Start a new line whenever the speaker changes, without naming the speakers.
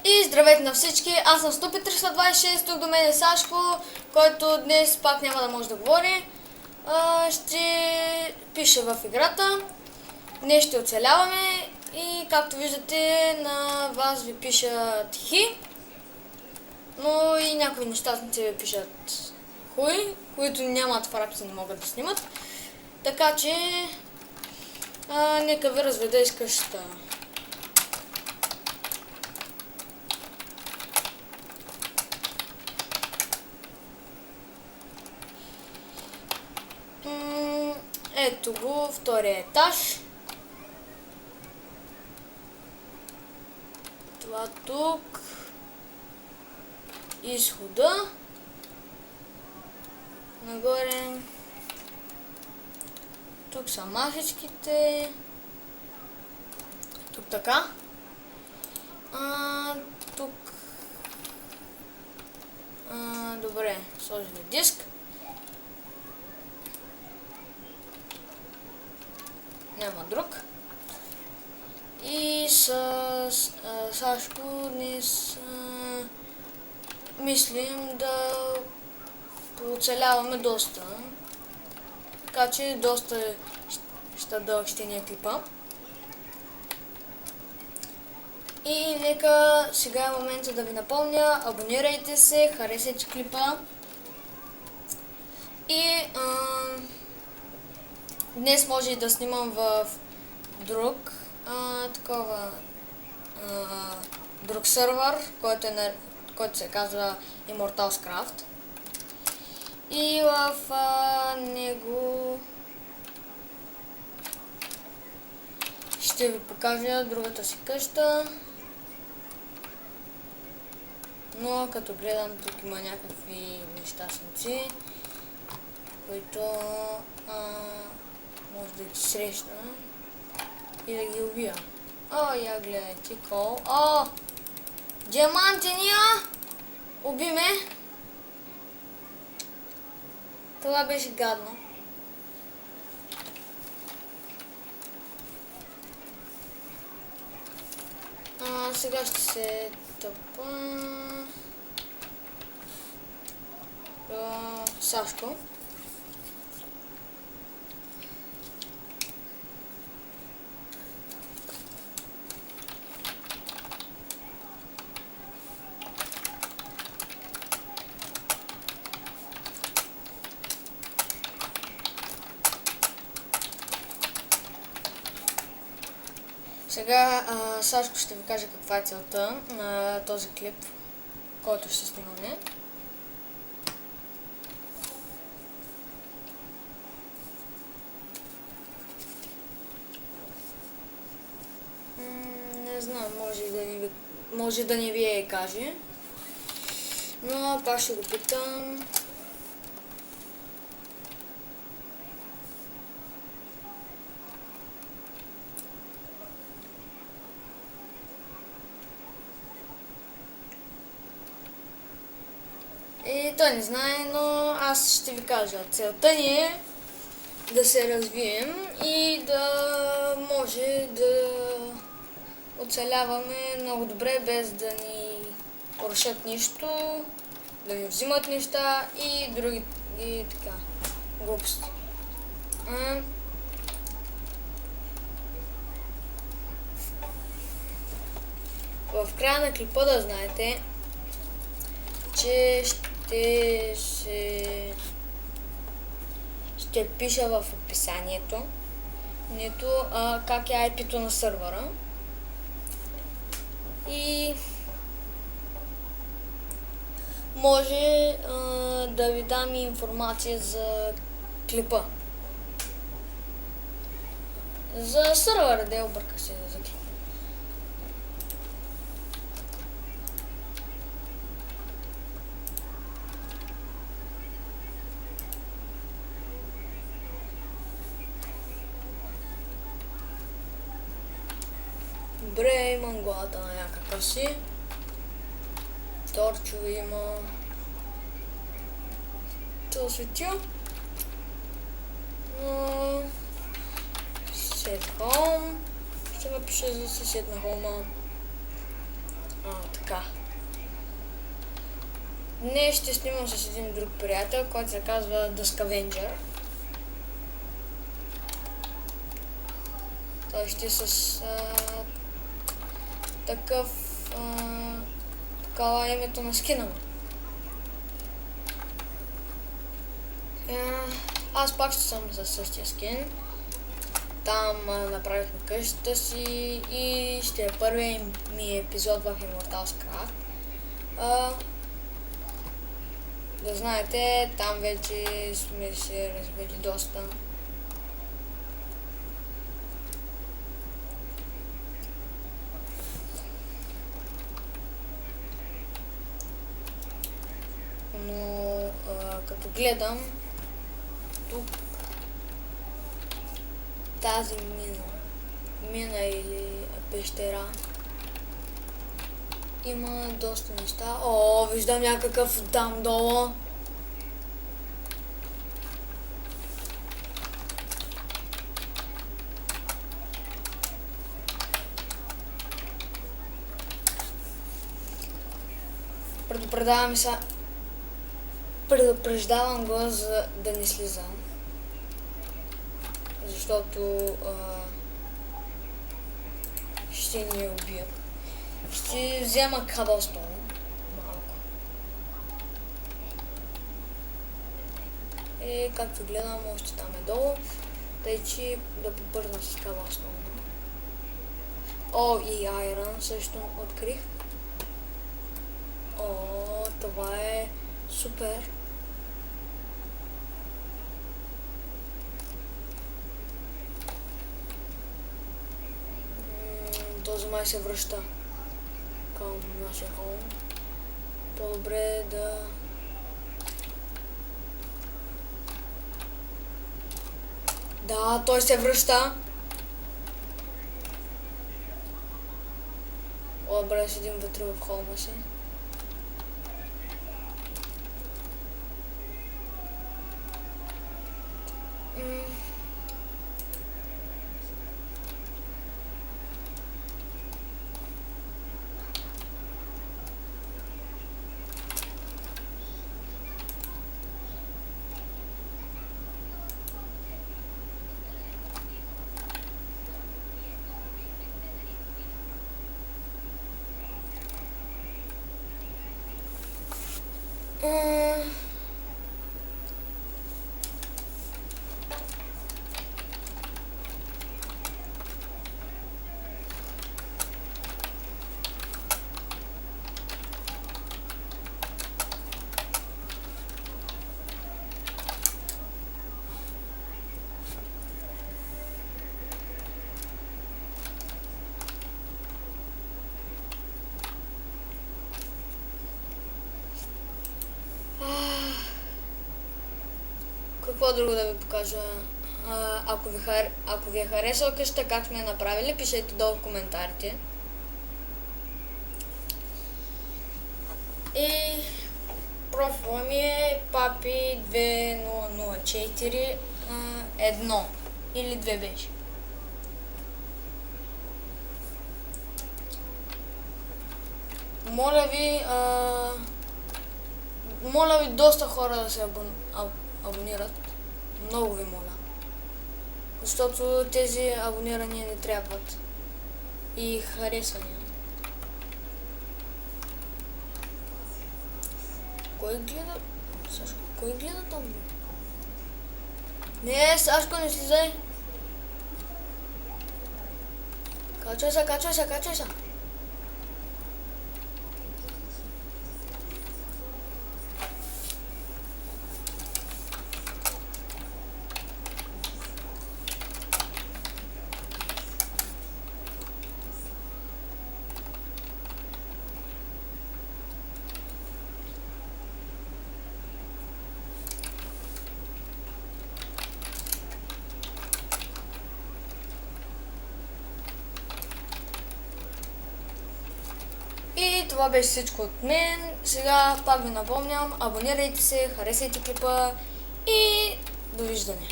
И здравейте на всички, аз съм Ступи326, тук до мен е Сашко, който днес пак няма да може да говори. Ще пише в играта, днес ще оцеляваме и както виждате на вас ви пишат хи, но и някои нещастници ви пишат хуи, които нямат фрапси, не могат да снимат. Така че нека ви разведа из къщата. Ето го, втория етаж. Това тук. Изхода. Нагоре. Тук са масичките. Тук така. Тук. Добре, сложим диск. Няма друг. И с Сашко днес мислим да оцеляваме доста. Така че доста ще дълъг ще ни е клипа. И нека сега е момента да ви напомня, абонирайте се, харесайте клипа. И днес може и да снимам в друг друг сървър, който се казва Immortalscraft. И в него ще ви покажа другата си къща. Но като гледам, тук има някакви нещастници, които може да ги срещна и да ги убия. Я гледайте, кол. Диамантиния! Уби ме! Това беше гадно. Сега ще се тъпа Сашко. Сега Сашко ще ви каже каква е целта на този клип, който ще снимаме. Не знам, може да не ви я каже, но пак ще го питам. И той не знае, но аз ще ви кажа. Целта ни е да се развием и да може да оцеляваме много добре, без да ни рушат нищо, да ни взимат неща и други и така глупости. В края на клипа да знаете, че ще пиша в описанието как е IP-то на сървъра и може да ви дам и информация за клипа. За сървъра, да обърках се за клипа. Добре, имам главата на някакъв си. Торчове има. Това светил. Set home. Ще напиша за съсед на хома. Така. Днес ще снимам с един друг приятел, който се казва The Scavenger. Той ще е с такова името на скина му. Аз пак ще съм със същия скин. Там направихме къщата си и ще е първият ми епизод в Immortals Craft. Да знаете, там вече сме се развили доста. Но като гледам тук тази мина или пещера, има доста неща. О, виждам някакъв там долу. Предупреждавам го, за да не слизам. Защото ще ни убият. Ще взема кабелстон малко. И както гледам, още там е долу. Тъй че да побърна с кабелстон. О, и айрон също открих. О, това е супер. Този май се връща към нашия холм. По-добре е да... Да, той се връща. Добре, седим вътре в холма си. Какво друго да ви покажа? Ако ви е харесала къщата, как сме я направили, пишете долу в коментарите. И профила ми е papi2004 1 или 2 беше. Моля ви доста хора да се абонират. Много ви моля. Защото тези абонирания не трябват. И харесвания. Кой гледа? Сашко, кой гледа там? Не, Сашко, не слизай. Качвай се. И това беше всичко от мен. Сега пак ви напомням, абонирайте се, харесайте клипа и довиждане.